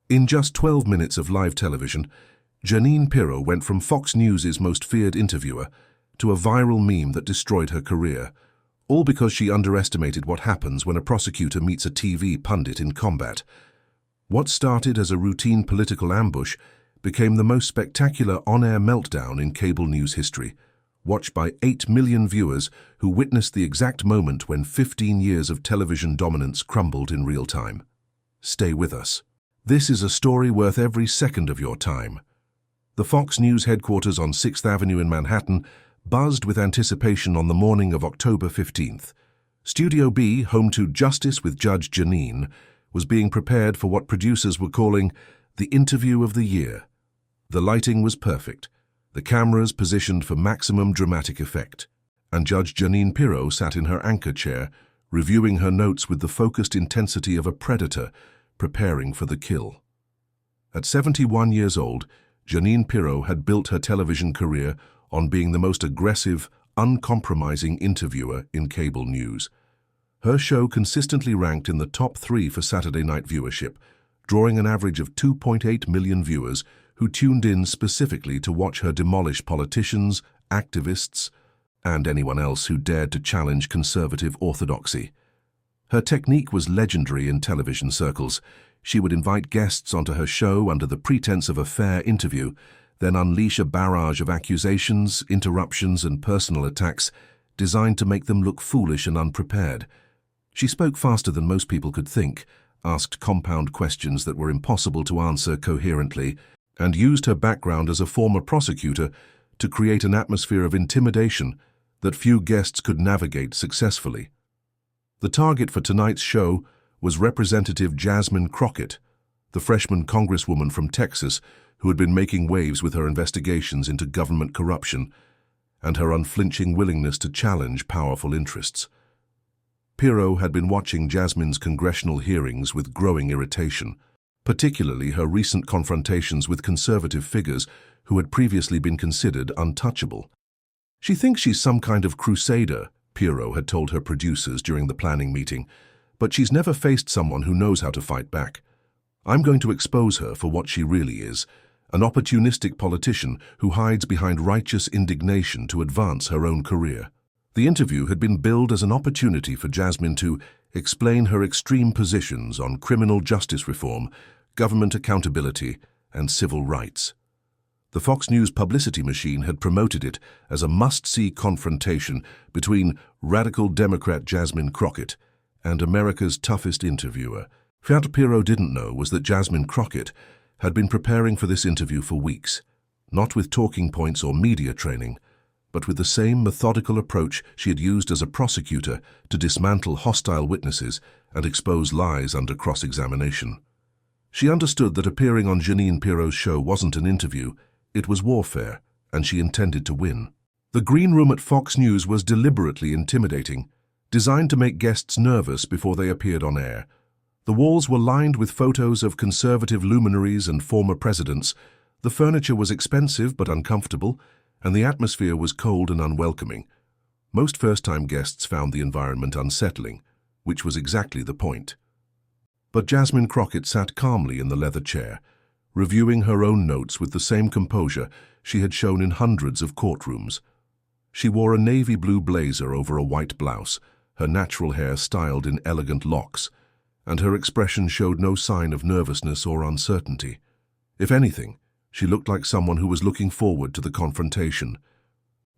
In just 12 minutes of live television, Jeanine Pirro went from Fox News' most feared interviewer to a viral meme that destroyed her career, all because she underestimated what happens when a prosecutor meets a TV pundit in combat. What started as a routine political ambush became the most spectacular on-air meltdown in cable news history, watched by 8 million viewers who witnessed the exact moment when 15 years of television dominance crumbled in real time. Stay with us. This is a story worth every second of your time. The Fox News headquarters on 6th Avenue in Manhattan buzzed with anticipation on the morning of October 15th. Studio B, home to Justice with Judge Jeanine, was being prepared for what producers were calling the interview of the year. The lighting was perfect, the cameras positioned for maximum dramatic effect, and Judge Jeanine Pirro sat in her anchor chair, reviewing her notes with the focused intensity of a predator preparing for the kill. At 71 years old, Jeanine Pirro had built her television career on being the most aggressive, uncompromising interviewer in cable news. Her show consistently ranked in the top 3 for Saturday night viewership, drawing an average of 2.8 million viewers who tuned in specifically to watch her demolish politicians, activists, and anyone else who dared to challenge conservative orthodoxy. Her technique was legendary in television circles. She would invite guests onto her show under the pretense of a fair interview, then unleash a barrage of accusations, interruptions, and personal attacks designed to make them look foolish and unprepared. She spoke faster than most people could think, asked compound questions that were impossible to answer coherently, and used her background as a former prosecutor to create an atmosphere of intimidation that few guests could navigate successfully. The target for tonight's show was Representative Jasmine Crockett, the freshman Congresswoman from Texas who had been making waves with her investigations into government corruption and her unflinching willingness to challenge powerful interests. Pirro had been watching Jasmine's congressional hearings with growing irritation, particularly her recent confrontations with conservative figures who had previously been considered untouchable. "She thinks she's some kind of crusader," Pirro had told her producers during the planning meeting, "but she's never faced someone who knows how to fight back. I'm going to expose her for what she really is, an opportunistic politician who hides behind righteous indignation to advance her own career." The interview had been billed as an opportunity for Jasmine to explain her extreme positions on criminal justice reform, government accountability, and civil rights. The Fox News publicity machine had promoted it as a must-see confrontation between radical Democrat Jasmine Crockett and America's toughest interviewer. What Pirro didn't know was that Jasmine Crockett had been preparing for this interview for weeks, not with talking points or media training, but with the same methodical approach she had used as a prosecutor to dismantle hostile witnesses and expose lies under cross-examination. She understood that appearing on Jeanine Pirro's show wasn't an interview, it was warfare, and she intended to win. The green room at Fox News was deliberately intimidating, designed to make guests nervous before they appeared on air. The walls were lined with photos of conservative luminaries and former presidents. The furniture was expensive but uncomfortable, and the atmosphere was cold and unwelcoming. Most first-time guests found the environment unsettling, which was exactly the point. But Jasmine Crockett sat calmly in the leather chair, reviewing her own notes with the same composure she had shown in hundreds of courtrooms. She wore a navy blue blazer over a white blouse, her natural hair styled in elegant locks, and her expression showed no sign of nervousness or uncertainty. If anything, she looked like someone who was looking forward to the confrontation.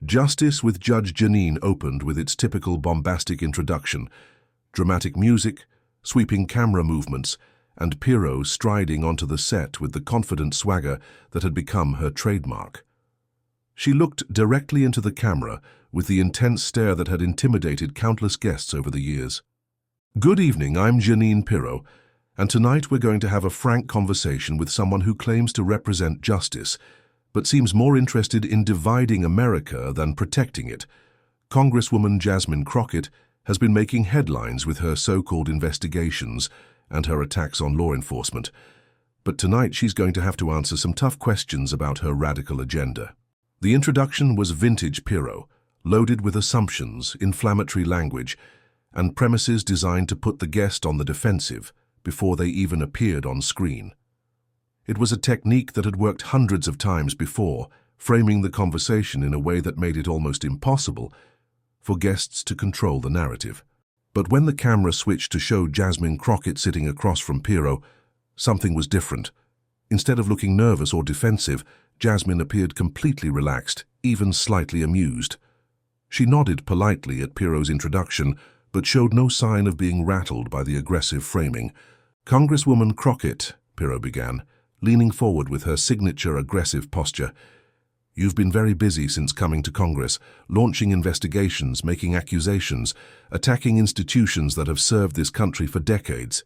Justice with Judge Jeanine opened with its typical bombastic introduction, dramatic music, sweeping camera movements, and Pirro striding onto the set with the confident swagger that had become her trademark. She looked directly into the camera with the intense stare that had intimidated countless guests over the years. "Good evening, I'm Jeanine Pirro, and tonight we're going to have a frank conversation with someone who claims to represent justice, but seems more interested in dividing America than protecting it. Congresswoman Jasmine Crockett has been making headlines with her so-called investigations and her attacks on law enforcement, but tonight she's going to have to answer some tough questions about her radical agenda." The introduction was vintage Pirro, loaded with assumptions, inflammatory language, and premises designed to put the guest on the defensive before they even appeared on screen. It was a technique that had worked hundreds of times before, framing the conversation in a way that made it almost impossible for guests to control the narrative. But when the camera switched to show Jasmine Crockett sitting across from Pirro, something was different. Instead of looking nervous or defensive, Jasmine appeared completely relaxed, even slightly amused. She nodded politely at Pirro's introduction, but showed no sign of being rattled by the aggressive framing. "Congresswoman Crockett," Pirro began, leaning forward with her signature aggressive posture. "You've been very busy since coming to Congress, launching investigations, making accusations, attacking institutions that have served this country for decades.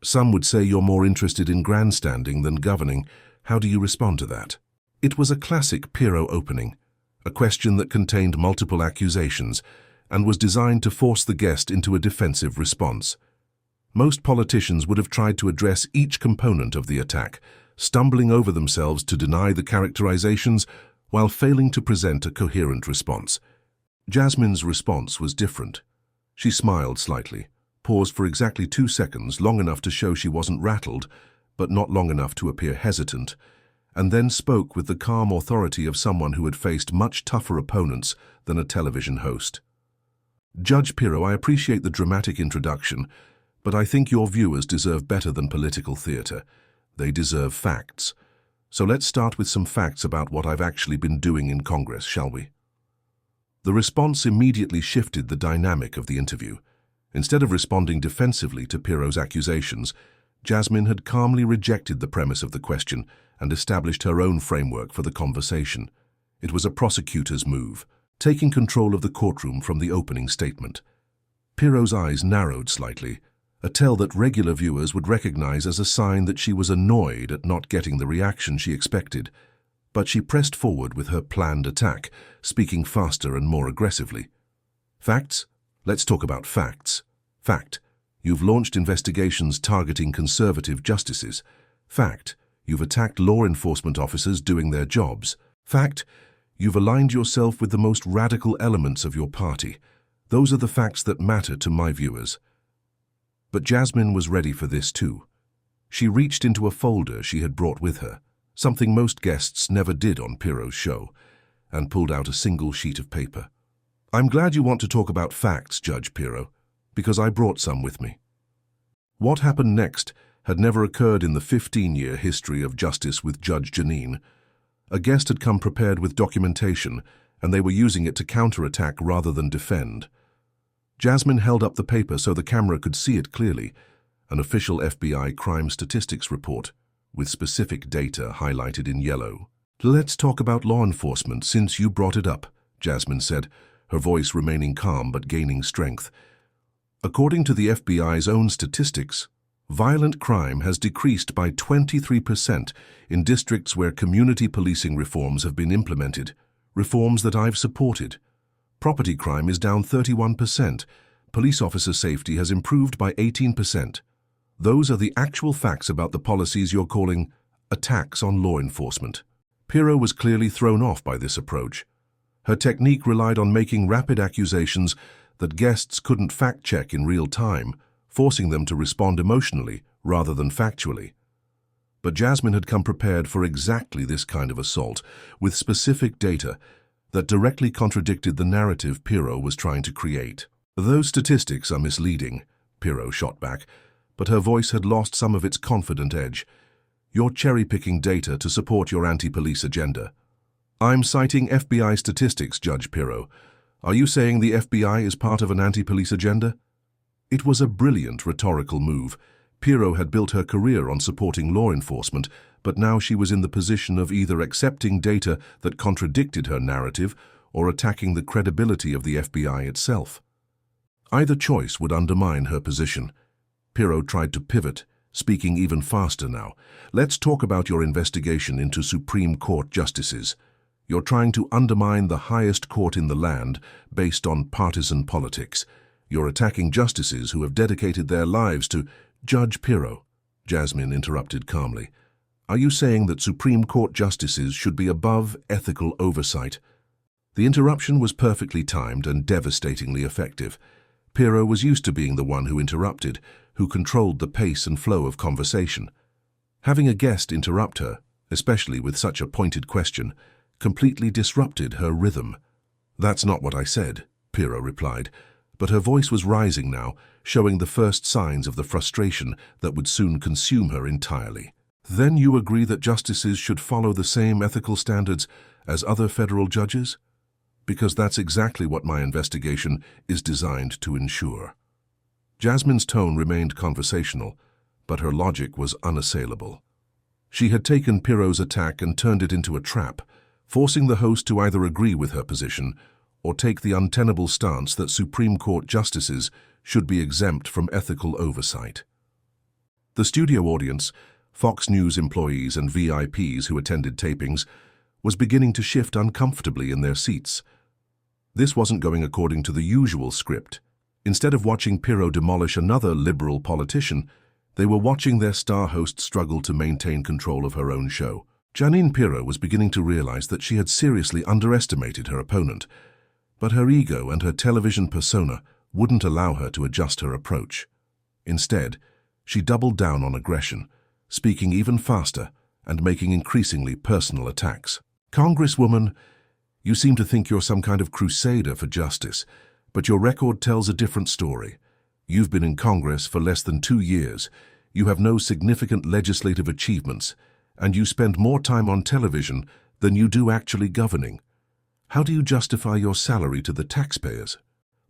Some would say you're more interested in grandstanding than governing. How do you respond to that?" It was a classic Pirro opening, a question that contained multiple accusations and was designed to force the guest into a defensive response. Most politicians would have tried to address each component of the attack, stumbling over themselves to deny the characterizations while failing to present a coherent response. Jasmine's response was different. She smiled slightly, paused for exactly 2 seconds, long enough to show she wasn't rattled, but not long enough to appear hesitant, and then spoke with the calm authority of someone who had faced much tougher opponents than a television host. "Judge Pirro, I appreciate the dramatic introduction, but I think your viewers deserve better than political theater. They deserve facts. So let's start with some facts about what I've actually been doing in Congress, shall we?" The response immediately shifted the dynamic of the interview. Instead of responding defensively to Pirro's accusations, Jasmine had calmly rejected the premise of the question and established her own framework for the conversation. It was a prosecutor's move, taking control of the courtroom from the opening statement. Pirro's eyes narrowed slightly, a tell that regular viewers would recognize as a sign that she was annoyed at not getting the reaction she expected. But she pressed forward with her planned attack, speaking faster and more aggressively. "Facts? Let's talk about facts. Fact: you've launched investigations targeting conservative justices. Fact: you've attacked law enforcement officers doing their jobs. Fact: you've aligned yourself with the most radical elements of your party. Those are the facts that matter to my viewers." But Jasmine was ready for this too. She reached into a folder she had brought with her, something most guests never did on Pirro's show, and pulled out a single sheet of paper. "I'm glad you want to talk about facts, Judge Pirro, because I brought some with me." What happened next had never occurred in the 15-year history of justice with Judge Jeanine. A guest had come prepared with documentation, and they were using it to counterattack rather than defend. Jasmine held up the paper so the camera could see it clearly, an official FBI crime statistics report, with specific data highlighted in yellow. "Let's talk about law enforcement since you brought it up," Jasmine said, her voice remaining calm but gaining strength. "According to the FBI's own statistics, violent crime has decreased by 23% in districts where community policing reforms have been implemented, reforms that I've supported. Property crime is down 31%. Police officer safety has improved by 18%. Those are the actual facts about the policies you're calling attacks on law enforcement." Pirro was clearly thrown off by this approach. Her technique relied on making rapid accusations that guests couldn't fact-check in real time, forcing them to respond emotionally rather than factually. But Jasmine had come prepared for exactly this kind of assault, with specific data that directly contradicted the narrative Pirro was trying to create. "Those statistics are misleading," Pirro shot back, but her voice had lost some of its confident edge. "You're cherry-picking data to support your anti-police agenda." "I'm citing FBI statistics, Judge Pirro. Are you saying the FBI is part of an anti-police agenda?" It was a brilliant rhetorical move. Pirro had built her career on supporting law enforcement, but now she was in the position of either accepting data that contradicted her narrative or attacking the credibility of the FBI itself. Either choice would undermine her position. Pirro tried to pivot, speaking even faster now. "Let's talk about your investigation into Supreme Court justices. You're trying to undermine the highest court in the land based on partisan politics. You're attacking justices who have dedicated their lives to—" "Judge Pirro," Jasmine interrupted calmly, "are you saying that Supreme Court justices should be above ethical oversight?" The interruption was perfectly timed and devastatingly effective. Pirro was used to being the one who interrupted, who controlled the pace and flow of conversation. Having a guest interrupt her, especially with such a pointed question, completely disrupted her rhythm. "That's not what I said," Pirro replied, but her voice was rising now, showing the first signs of the frustration that would soon consume her entirely. "Then you agree that justices should follow the same ethical standards as other federal judges? Because that's exactly what my investigation is designed to ensure." Jasmine's tone remained conversational, but her logic was unassailable. She had taken Pirro's attack and turned it into a trap, forcing the host to either agree with her position or take the untenable stance that Supreme Court justices should be exempt from ethical oversight. The studio audience, Fox News employees and VIPs who attended tapings, was beginning to shift uncomfortably in their seats. This wasn't going according to the usual script. Instead of watching Pirro demolish another liberal politician, they were watching their star host struggle to maintain control of her own show. Jeanine Pirro was beginning to realize that she had seriously underestimated her opponent, but her ego and her television persona wouldn't allow her to adjust her approach. Instead, she doubled down on aggression, speaking even faster and making increasingly personal attacks. "Congresswoman, you seem to think you're some kind of crusader for justice, but your record tells a different story. You've been in Congress for less than 2 years, you have no significant legislative achievements, and you spend more time on television than you do actually governing. How do you justify your salary to the taxpayers?"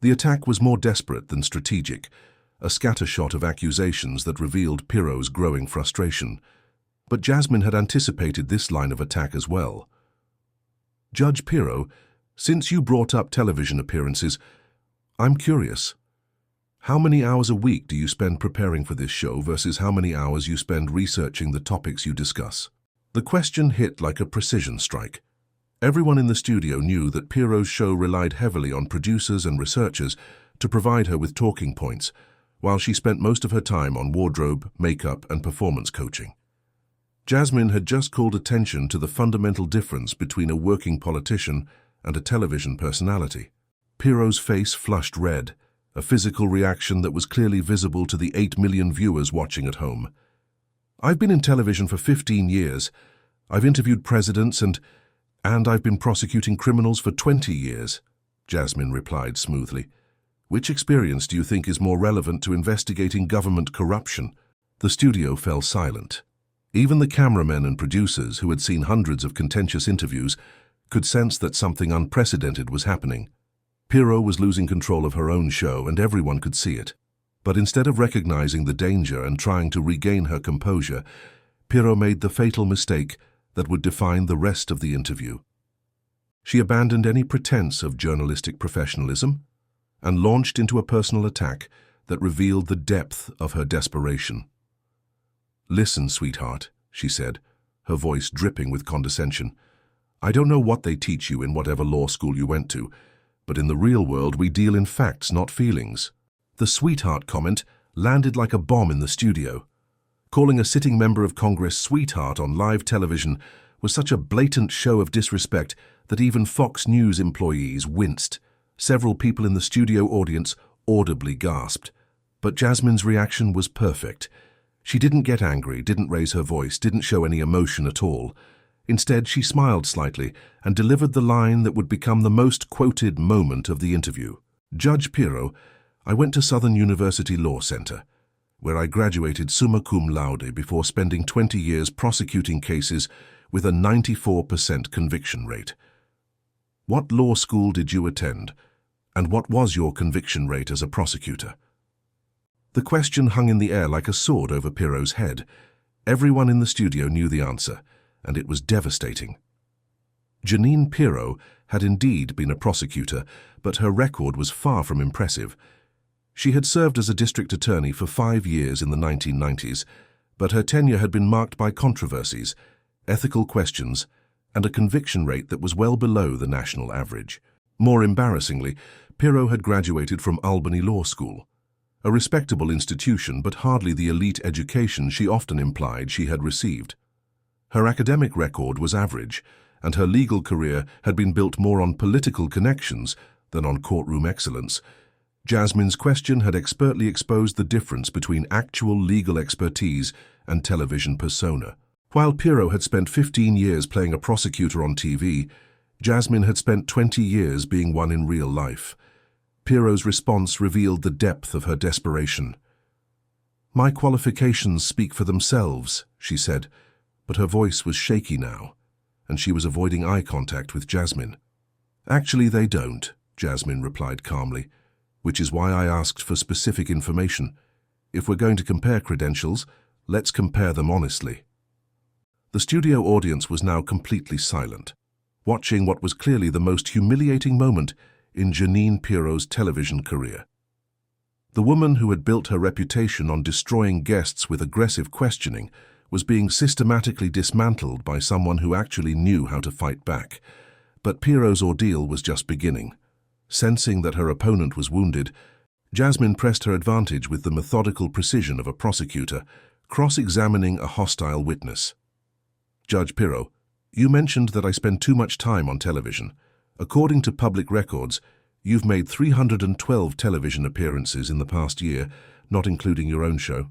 The attack was more desperate than strategic, a scattershot of accusations that revealed Pirro's growing frustration. But Jasmine had anticipated this line of attack as well. "Judge Pirro, since you brought up television appearances, I'm curious. How many hours a week do you spend preparing for this show versus how many hours you spend researching the topics you discuss?" The question hit like a precision strike. Everyone in the studio knew that Pirro's show relied heavily on producers and researchers to provide her with talking points, while she spent most of her time on wardrobe, makeup, and performance coaching. Jasmine had just called attention to the fundamental difference between a working politician and a television personality. Pirro's face flushed red, a physical reaction that was clearly visible to the 8 million viewers watching at home. "I've been in television for 15 years. I've interviewed presidents and I've been prosecuting criminals for 20 years, Jasmine replied smoothly. "Which experience do you think is more relevant to investigating government corruption?" The studio fell silent. Even the cameramen and producers, who had seen hundreds of contentious interviews, could sense that something unprecedented was happening. Pirro was losing control of her own show, and everyone could see it. But instead of recognizing the danger and trying to regain her composure, Pirro made the fatal mistake that would define the rest of the interview. She abandoned any pretense of journalistic professionalism and launched into a personal attack that revealed the depth of her desperation. "Listen, sweetheart," she said, her voice dripping with condescension. "I don't know what they teach you in whatever law school you went to, but in the real world we deal in facts, not feelings." The sweetheart comment landed like a bomb in the studio. Calling a sitting member of Congress sweetheart on live television was such a blatant show of disrespect that even Fox News employees winced. Several people in the studio audience audibly gasped. But Jasmine's reaction was perfect. She didn't get angry, didn't raise her voice, didn't show any emotion at all. Instead, she smiled slightly and delivered the line that would become the most quoted moment of the interview. "Judge Pirro, I went to Southern University Law Center, where I graduated summa cum laude before spending 20 years prosecuting cases with a 94% conviction rate. What law school did you attend, and what was your conviction rate as a prosecutor?" The question hung in the air like a sword over Pirro's head. Everyone in the studio knew the answer, and it was devastating. Jeanine Pirro had indeed been a prosecutor, but her record was far from impressive. She had served as a district attorney for 5 years in the 1990s, but her tenure had been marked by controversies, ethical questions, and a conviction rate that was well below the national average. More embarrassingly, Pirro had graduated from Albany Law School, a respectable institution but hardly the elite education she often implied she had received. Her academic record was average, and her legal career had been built more on political connections than on courtroom excellence. Jasmine's question had expertly exposed the difference between actual legal expertise and television persona. While Pirro had spent 15 years playing a prosecutor on TV, Jasmine had spent 20 years being one in real life. Pirro's response revealed the depth of her desperation. "My qualifications speak for themselves," she said, but her voice was shaky now, and she was avoiding eye contact with Jasmine. "Actually, they don't," Jasmine replied calmly, "which is why I asked for specific information. If we're going to compare credentials, let's compare them honestly." The studio audience was now completely silent, watching what was clearly the most humiliating moment in Jeanine Pirro's television career. The woman who had built her reputation on destroying guests with aggressive questioning was being systematically dismantled by someone who actually knew how to fight back. But Pirro's ordeal was just beginning. Sensing that her opponent was wounded, Jasmine pressed her advantage with the methodical precision of a prosecutor, cross-examining a hostile witness. "Judge Pirro, you mentioned that I spend too much time on television. According to public records, you've made 312 television appearances in the past year, not including your own show.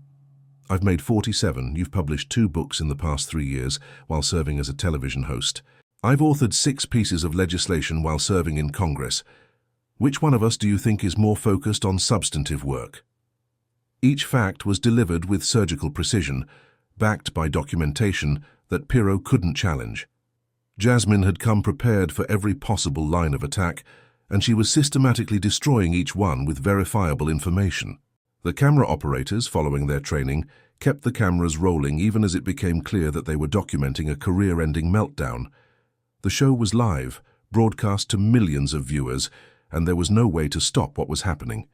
I've made 47. You've published 2 books in the past 3 years while serving as a television host. I've authored 6 pieces of legislation while serving in Congress. Which one of us do you think is more focused on substantive work?" Each fact was delivered with surgical precision, backed by documentation that Pirro couldn't challenge. Jasmine had come prepared for every possible line of attack, and she was systematically destroying each one with verifiable information. The camera operators, following their training, kept the cameras rolling even as it became clear that they were documenting a career-ending meltdown. The show was live, broadcast to millions of viewers, and there was no way to stop what was happening.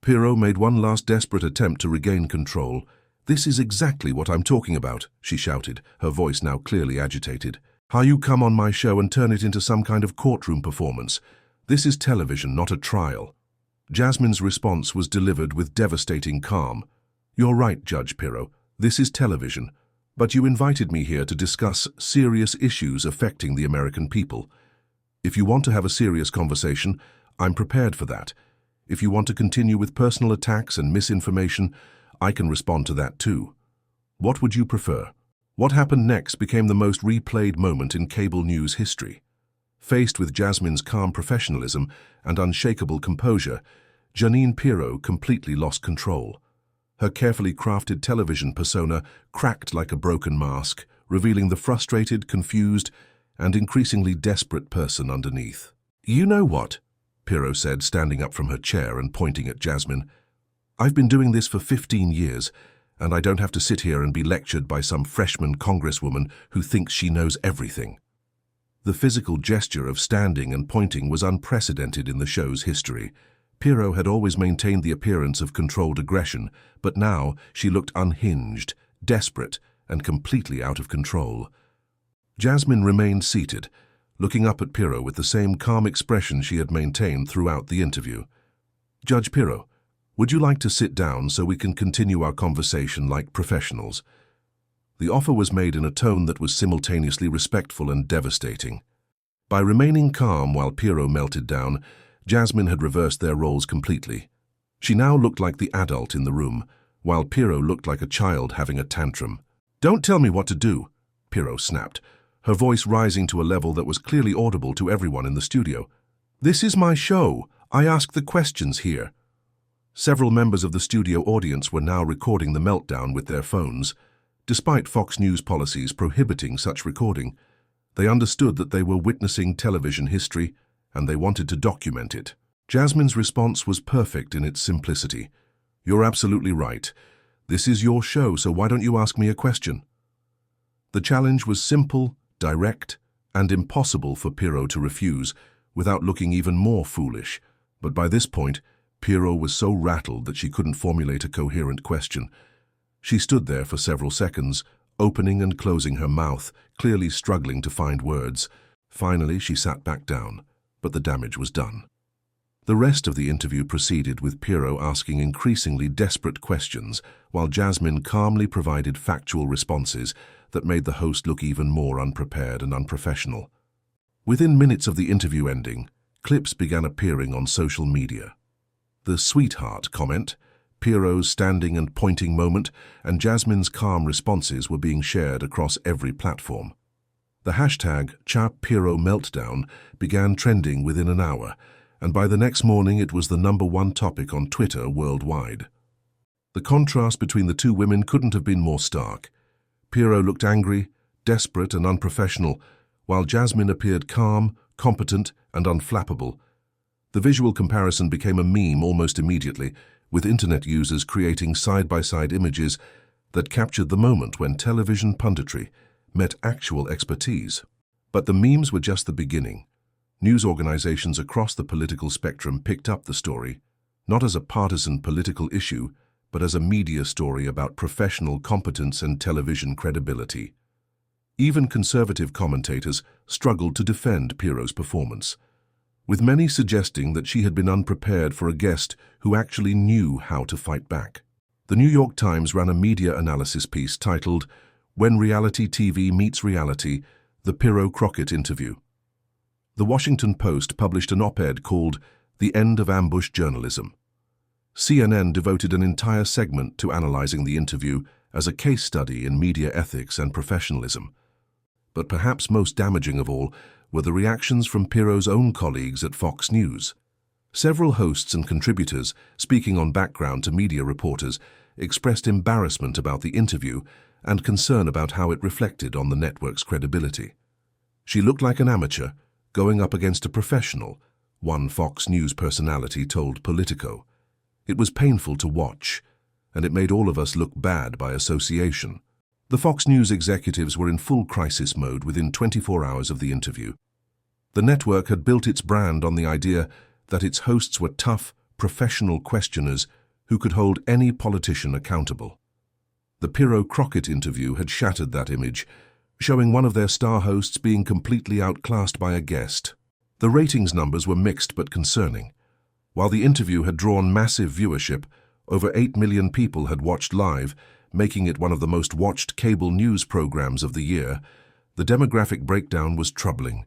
Pirro made one last desperate attempt to regain control. "This is exactly what I'm talking about," she shouted, her voice now clearly agitated. "How you come on my show and turn it into some kind of courtroom performance? This is television, not a trial." Jasmine's response was delivered with devastating calm. "You're right, Judge Pirro. This is television. But you invited me here to discuss serious issues affecting the American people. If you want to have a serious conversation, I'm prepared for that. If you want to continue with personal attacks and misinformation, I can respond to that too. What would you prefer?" What happened next became the most replayed moment in cable news history. Faced with Jasmine's calm professionalism and unshakable composure, Jeanine Pirro completely lost control. Her carefully crafted television persona cracked like a broken mask, revealing the frustrated, confused, and increasingly desperate person underneath. "You know what?" Pirro said, standing up from her chair and pointing at Jasmine. "I've been doing this for 15 years, and I don't have to sit here and be lectured by some freshman congresswoman who thinks she knows everything." The physical gesture of standing and pointing was unprecedented in the show's history. Pirro had always maintained the appearance of controlled aggression, but now she looked unhinged, desperate, and completely out of control. Jasmine remained seated, looking up at Pirro with the same calm expression she had maintained throughout the interview. "Judge Pirro, would you like to sit down so we can continue our conversation like professionals?" The offer was made in a tone that was simultaneously respectful and devastating. By remaining calm while Pirro melted down, Jasmine had reversed their roles completely. She now looked like the adult in the room, while Pirro looked like a child having a tantrum. "Don't tell me what to do," Pirro snapped, her voice rising to a level that was clearly audible to everyone in the studio. "This is my show. I ask the questions here." Several members of the studio audience were now recording the meltdown with their phones. Despite Fox News policies prohibiting such recording, they understood that they were witnessing television history, and they wanted to document it. Jasmine's response was perfect in its simplicity. "You're absolutely right. This is your show, so why don't you ask me a question?" The challenge was simple, direct, and impossible for Pirro to refuse, without looking even more foolish. But by this point, Pirro was so rattled that she couldn't formulate a coherent question. She stood there for several seconds, opening and closing her mouth, clearly struggling to find words. Finally, she sat back down, but the damage was done. The rest of the interview proceeded with Pirro asking increasingly desperate questions, while Jasmine calmly provided factual responses that made the host look even more unprepared and unprofessional. Within minutes of the interview ending, clips began appearing on social media. The sweetheart comment, Pirro's standing and pointing moment, and Jasmine's calm responses were being shared across every platform. The hashtag #Pirro Meltdown began trending within an hour, and by the next morning it was the #1 topic on Twitter worldwide. The contrast between the two women couldn't have been more stark. Pirro looked angry, desperate and unprofessional, while Jasmine appeared calm, competent and unflappable. The visual comparison became a meme almost immediately, with internet users creating side-by-side images that captured the moment when television punditry met actual expertise. But the memes were just the beginning. News organizations across the political spectrum picked up the story, not as a partisan political issue, but as a media story about professional competence and television credibility. Even conservative commentators struggled to defend Pirro's performance, with many suggesting that she had been unprepared for a guest who actually knew how to fight back. The New York Times ran a media analysis piece titled, "When Reality TV Meets Reality, the Pirro-Crockett Interview." The Washington Post published an op-ed called "The End of Ambush Journalism." CNN devoted an entire segment to analyzing the interview as a case study in media ethics and professionalism. But perhaps most damaging of all were the reactions from Pirro's own colleagues at Fox News. Several hosts and contributors, speaking on background to media reporters, expressed embarrassment about the interview and concern about how it reflected on the network's credibility. "She looked like an amateur, going up against a professional," one Fox News personality told Politico. "It was painful to watch, and it made all of us look bad by association." The Fox News executives were in full crisis mode within 24 hours of the interview. The network had built its brand on the idea that its hosts were tough, professional questioners who could hold any politician accountable. The Pirro-Crockett interview had shattered that image, showing one of their star hosts being completely outclassed by a guest. The ratings numbers were mixed but concerning. While the interview had drawn massive viewership, over 8 million people had watched live, making it one of the most watched cable news programs of the year, the demographic breakdown was troubling.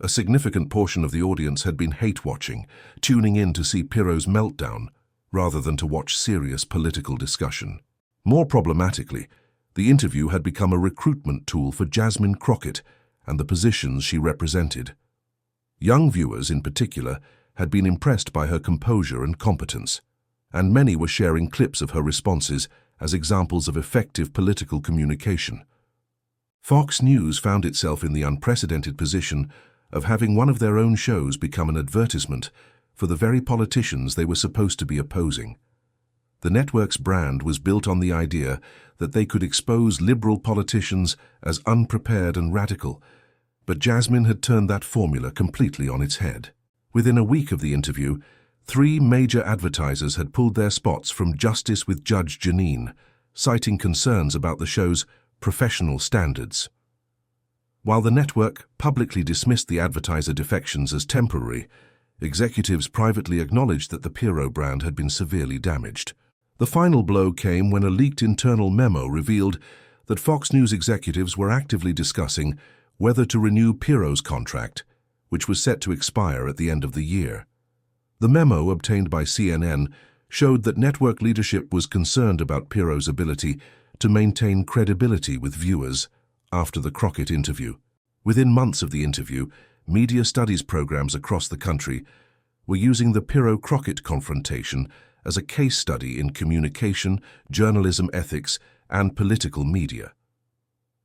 A significant portion of the audience had been hate-watching, tuning in to see Pirro's meltdown, rather than to watch serious political discussion. More problematically, the interview had become a recruitment tool for Jasmine Crockett and the positions she represented. Young viewers, in particular, had been impressed by her composure and competence, and many were sharing clips of her responses as examples of effective political communication. Fox News found itself in the unprecedented position of having one of their own shows become an advertisement for the very politicians they were supposed to be opposing. The network's brand was built on the idea that they could expose liberal politicians as unprepared and radical, but Jasmine had turned that formula completely on its head. Within a week of the interview, 3 major advertisers had pulled their spots from Justice with Judge Jeanine, citing concerns about the show's professional standards. While the network publicly dismissed the advertiser defections as temporary, executives privately acknowledged that the Pirro brand had been severely damaged. The final blow came when a leaked internal memo revealed that Fox News executives were actively discussing whether to renew Pirro's contract, which was set to expire at the end of the year. The memo, obtained by CNN, showed that network leadership was concerned about Pirro's ability to maintain credibility with viewers after the Crockett interview. Within months of the interview, media studies programs across the country were using the Pirro-Crockett confrontation as a case study in communication, journalism ethics, and political media.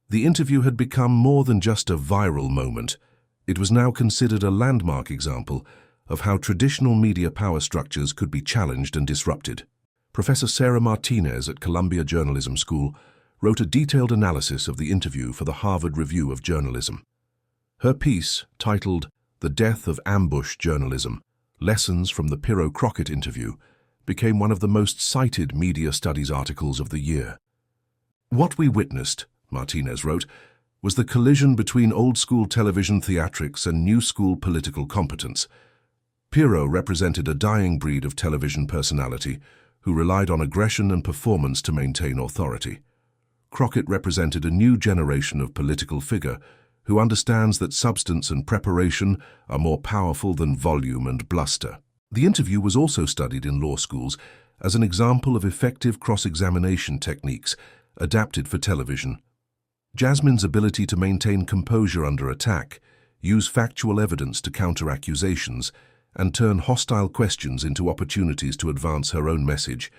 The interview had become more than just a viral moment. It was now considered a landmark example of how traditional media power structures could be challenged and disrupted. Professor Sarah Martinez at Columbia Journalism School wrote a detailed analysis of the interview for the Harvard Review of Journalism. Her piece, titled "The Death of Ambush Journalism: Lessons from the Pirro-Crockett Interview," became one of the most cited media studies articles of the year. "What we witnessed," Martinez wrote, "was the collision between old-school television theatrics and new-school political competence. Pirro represented a dying breed of television personality who relied on aggression and performance to maintain authority. Crockett represented a new generation of political figure who understands that substance and preparation are more powerful than volume and bluster." The interview was also studied in law schools as an example of effective cross-examination techniques adapted for television. Jasmine's ability to maintain composure under attack, use factual evidence to counter accusations, and turn hostile questions into opportunities to advance her own message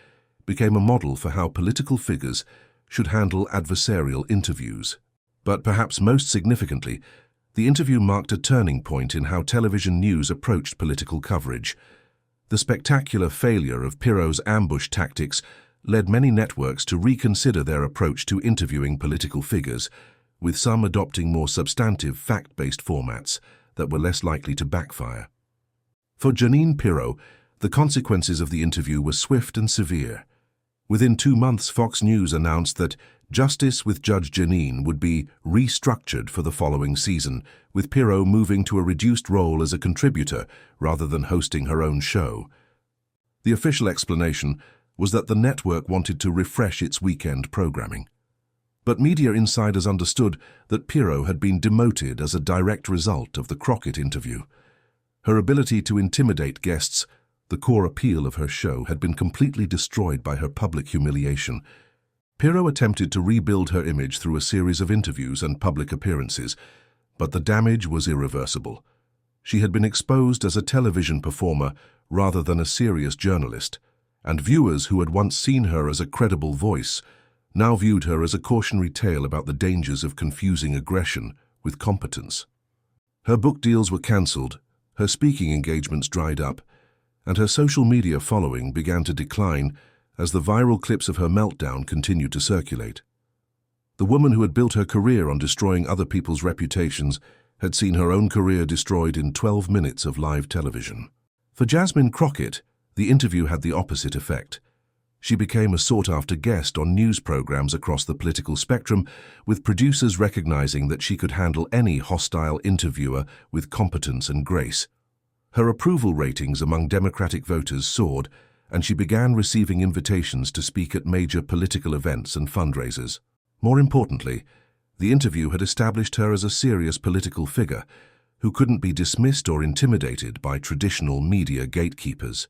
became a model for how political figures should handle adversarial interviews. But perhaps most significantly, the interview marked a turning point in how television news approached political coverage. The spectacular failure of Pirro's ambush tactics led many networks to reconsider their approach to interviewing political figures, with some adopting more substantive, fact-based formats that were less likely to backfire. For Jeanine Pirro, the consequences of the interview were swift and severe. Within 2 months, Fox News announced that Justice with Judge Jeanine would be restructured for the following season, with Pirro moving to a reduced role as a contributor rather than hosting her own show. The official explanation was that the network wanted to refresh its weekend programming. But media insiders understood that Pirro had been demoted as a direct result of the Crockett interview. Her ability to intimidate guests, the core appeal of her show, had been completely destroyed by her public humiliation. Pirro attempted to rebuild her image through a series of interviews and public appearances, but the damage was irreversible. She had been exposed as a television performer rather than a serious journalist, and viewers who had once seen her as a credible voice now viewed her as a cautionary tale about the dangers of confusing aggression with competence. Her book deals were cancelled, her speaking engagements dried up, and her social media following began to decline as the viral clips of her meltdown continued to circulate. The woman who had built her career on destroying other people's reputations had seen her own career destroyed in 12 minutes of live television. For Jasmine Crockett, the interview had the opposite effect. She became a sought-after guest on news programs across the political spectrum, with producers recognizing that she could handle any hostile interviewer with competence and grace. Her approval ratings among Democratic voters soared, and she began receiving invitations to speak at major political events and fundraisers. More importantly, the interview had established her as a serious political figure who couldn't be dismissed or intimidated by traditional media gatekeepers.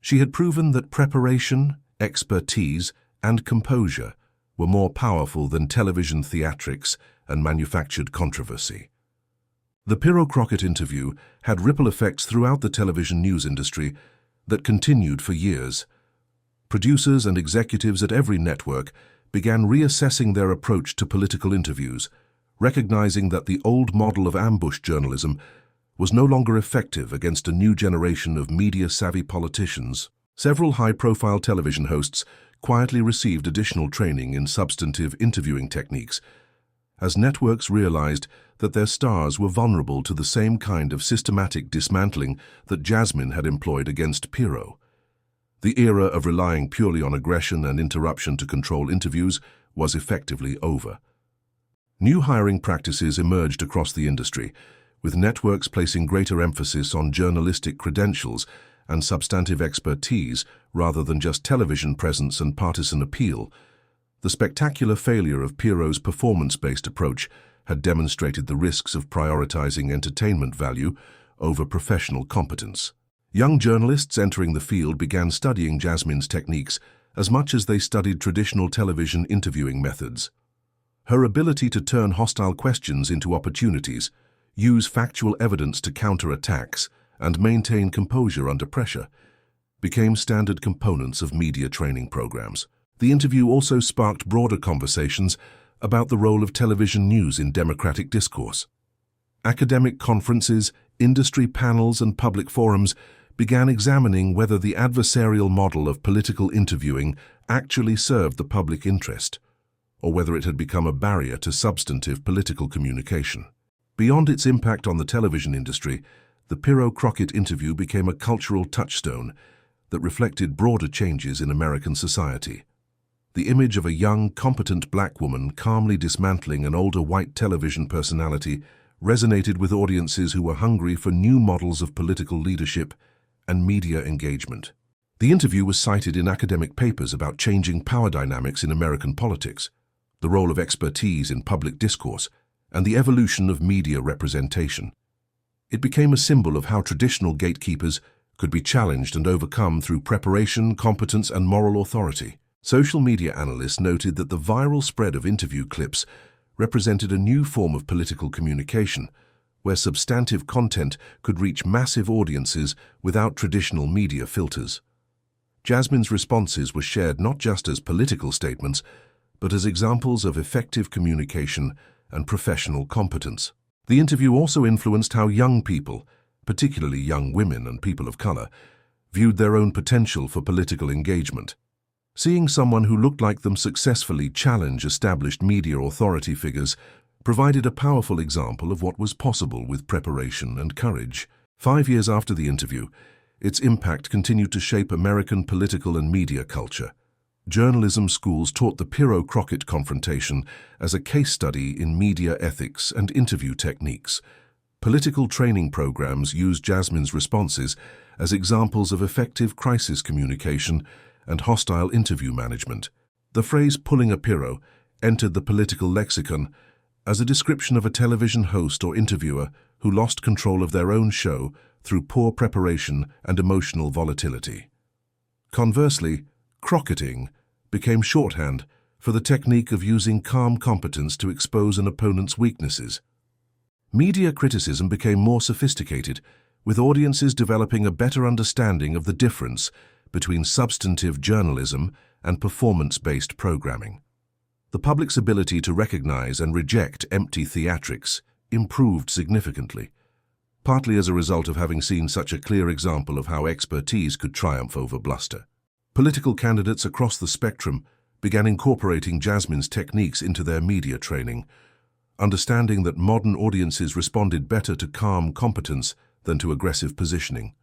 She had proven that preparation, expertise, and composure were more powerful than television theatrics and manufactured controversy. The Pirro-Crockett interview had ripple effects throughout the television news industry that continued for years. Producers and executives at every network began reassessing their approach to political interviews, recognizing that the old model of ambush journalism was no longer effective against a new generation of media-savvy politicians. Several high-profile television hosts quietly received additional training in substantive interviewing techniques, as networks realized that their stars were vulnerable to the same kind of systematic dismantling that Jasmine had employed against Pirro. The era of relying purely on aggression and interruption to control interviews was effectively over. New hiring practices emerged across the industry, with networks placing greater emphasis on journalistic credentials and substantive expertise rather than just television presence and partisan appeal. The spectacular failure of Pirro's performance-based approach had demonstrated the risks of prioritizing entertainment value over professional competence. Young journalists entering the field began studying Jasmine's techniques as much as they studied traditional television interviewing methods. Her ability to turn hostile questions into opportunities, use factual evidence to counter attacks, and maintain composure under pressure became standard components of media training programs. The interview also sparked broader conversations about the role of television news in democratic discourse. Academic conferences, industry panels, and public forums began examining whether the adversarial model of political interviewing actually served the public interest, or whether it had become a barrier to substantive political communication. Beyond its impact on the television industry, the Pirro-Crockett interview became a cultural touchstone that reflected broader changes in American society. The image of a young, competent black woman calmly dismantling an older white television personality resonated with audiences who were hungry for new models of political leadership and media engagement. The interview was cited in academic papers about changing power dynamics in American politics, the role of expertise in public discourse, and the evolution of media representation. It became a symbol of how traditional gatekeepers could be challenged and overcome through preparation, competence, and moral authority. Social media analysts noted that the viral spread of interview clips represented a new form of political communication, where substantive content could reach massive audiences without traditional media filters. Jasmine's responses were shared not just as political statements, but as examples of effective communication and professional competence. The interview also influenced how young people, particularly young women and people of color, viewed their own potential for political engagement. Seeing someone who looked like them successfully challenge established media authority figures provided a powerful example of what was possible with preparation and courage. 5 years after the interview, its impact continued to shape American political and media culture. Journalism schools taught the Pirro-Crockett confrontation as a case study in media ethics and interview techniques. Political training programs used Jasmine's responses as examples of effective crisis communication and hostile interview management. The phrase "pulling a Pirro" entered the political lexicon as a description of a television host or interviewer who lost control of their own show through poor preparation and emotional volatility. Conversely, Crocketting became shorthand for the technique of using calm competence to expose an opponent's weaknesses. Media criticism became more sophisticated, with audiences developing a better understanding of the difference between substantive journalism and performance-based programming. The public's ability to recognize and reject empty theatrics improved significantly, partly as a result of having seen such a clear example of how expertise could triumph over bluster. Political candidates across the spectrum began incorporating Jasmine's techniques into their media training, understanding that modern audiences responded better to calm competence than to aggressive positioning.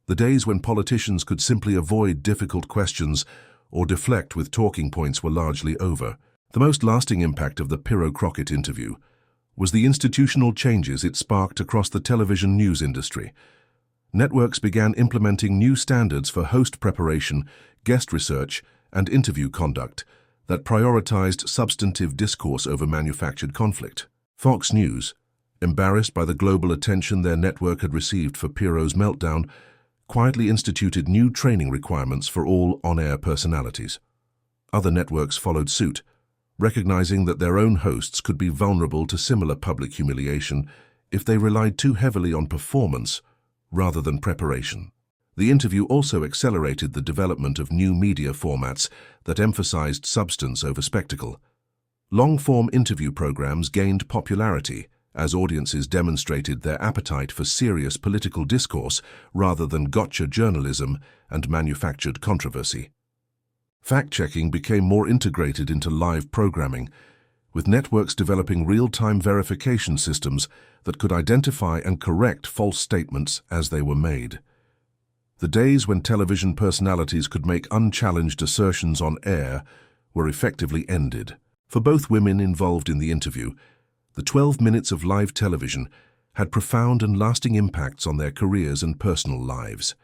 The days when politicians could simply avoid difficult questions or deflect with talking points were largely over. The most lasting impact of the Pirro-Crockett interview was the institutional changes it sparked across the television news industry. Networks began implementing new standards for host preparation, guest research, and interview conduct that prioritized substantive discourse over manufactured conflict. Fox News, embarrassed by the global attention their network had received for Pirro's Meltdown, quietly instituted new training requirements for all on-air personalities. Other networks followed suit, recognizing that their own hosts could be vulnerable to similar public humiliation if they relied too heavily on performance rather than preparation. The interview also accelerated the development of new media formats that emphasized substance over spectacle. Long-form interview programs gained popularity as audiences demonstrated their appetite for serious political discourse rather than gotcha journalism and manufactured controversy. Fact-checking became more integrated into live programming, with networks developing real-time verification systems that could identify and correct false statements as they were made. The days when television personalities could make unchallenged assertions on air were effectively ended. For both women involved in the interview, the 12 minutes of live television had profound and lasting impacts on their careers and personal lives.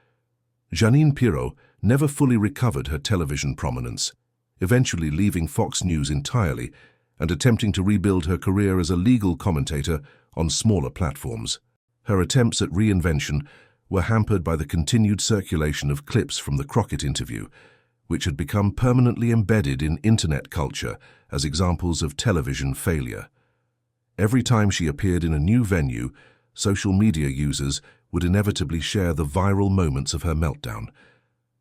Jeanine Pirro never fully recovered her television prominence, eventually leaving Fox News entirely and attempting to rebuild her career as a legal commentator on smaller platforms. Her attempts at reinvention were hampered by the continued circulation of clips from the Crockett interview, which had become permanently embedded in internet culture as examples of television failure. Every time she appeared in a new venue, social media users would inevitably share the viral moments of her meltdown,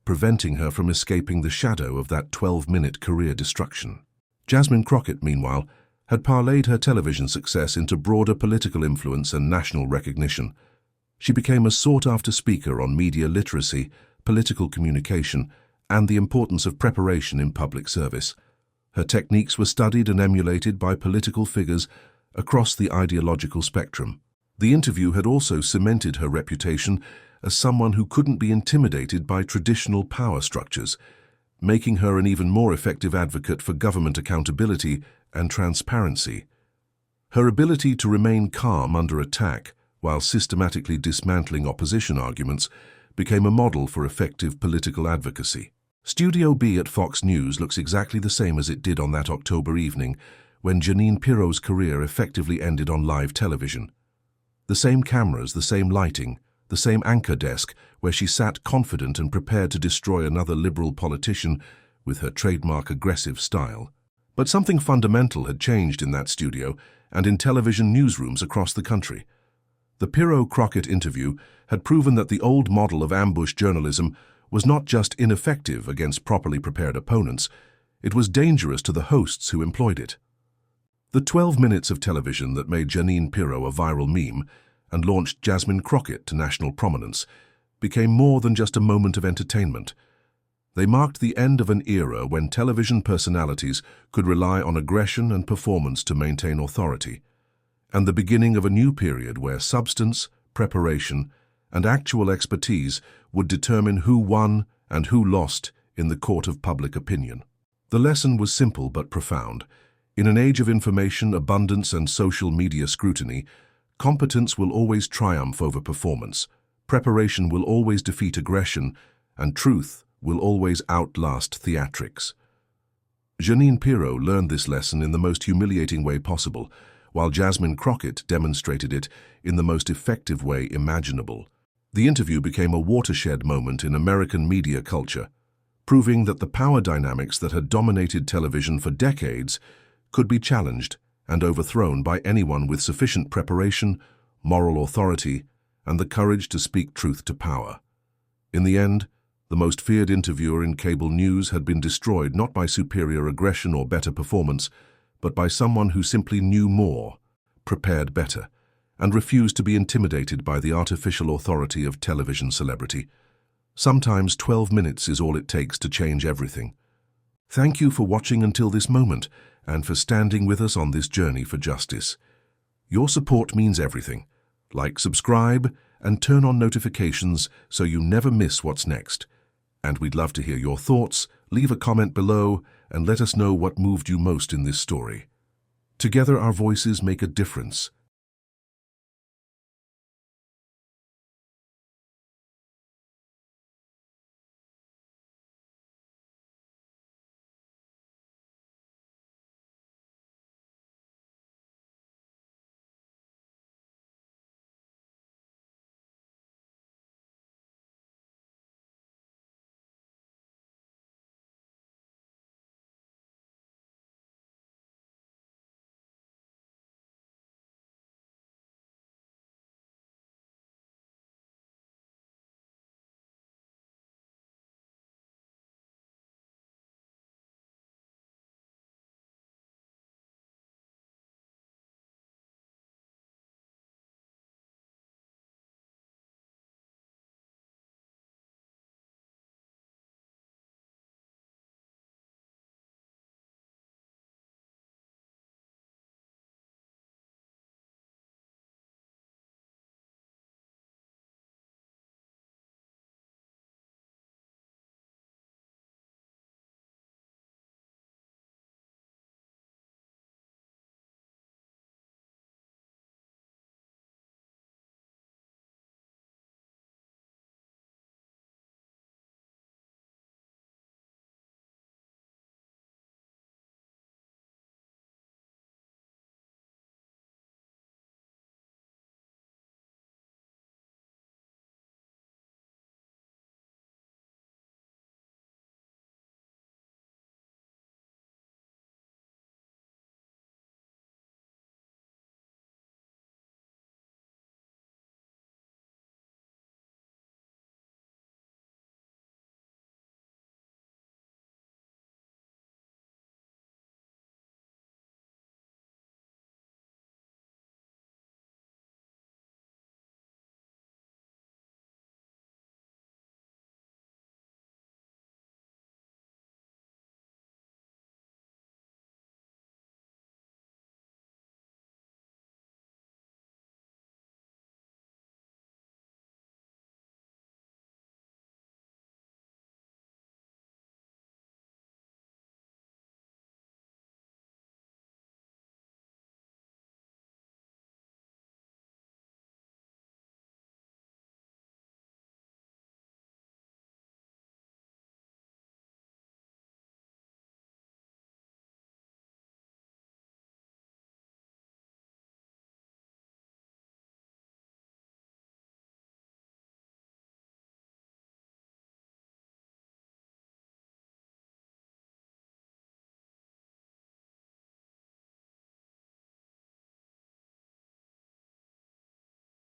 preventing her from escaping the shadow of that 12-minute career destruction. Jasmine Crockett, meanwhile, had parlayed her television success into broader political influence and national recognition. She became a sought-after speaker on media literacy, political communication, and the importance of preparation in public service. Her techniques were studied and emulated by political figures across the ideological spectrum. The interview had also cemented her reputation as someone who couldn't be intimidated by traditional power structures, making her an even more effective advocate for government accountability and transparency. Her ability to remain calm under attack while systematically dismantling opposition arguments became a model for effective political advocacy. Studio B at Fox News looks exactly the same as it did on that October evening when Jeanine Pirro's career effectively ended on live television. The same cameras, the same lighting, the same anchor desk where she sat confident and prepared to destroy another liberal politician with her trademark aggressive style. But something fundamental had changed in that studio and in television newsrooms across the country. The Pirro-Crockett interview had proven that the old model of ambush journalism was not just ineffective against properly prepared opponents, it was dangerous to the hosts who employed it. The 12 minutes of television that made Jeanine Pirro a viral meme and launched Jasmine Crockett to national prominence became more than just a moment of entertainment. They marked the end of an era when television personalities could rely on aggression and performance to maintain authority, and the beginning of a new period where substance, preparation, and actual expertise would determine who won and who lost in the court of public opinion. The lesson was simple but profound. In an age of information, abundance, and social media scrutiny, competence will always triumph over performance, preparation will always defeat aggression, and truth will always outlast theatrics. Jeanine Pirro learned this lesson in the most humiliating way possible, while Jasmine Crockett demonstrated it in the most effective way imaginable. The interview became a watershed moment in American media culture, proving that the power dynamics that had dominated television for decades could be challenged and overthrown by anyone with sufficient preparation, moral authority, and the courage to speak truth to power. In the end, the most feared interviewer in cable news had been destroyed not by superior aggression or better performance, but by someone who simply knew more, prepared better, and refused to be intimidated by the artificial authority of television celebrity. Sometimes 12 minutes is all it takes to change everything. Thank you for watching until this moment and for standing with us on this journey for justice. Your support means everything. Like, subscribe, and turn on notifications so you never miss what's next. And we'd love to hear your thoughts. Leave a comment below and let us know what moved you most in this story. Together our voices make a difference.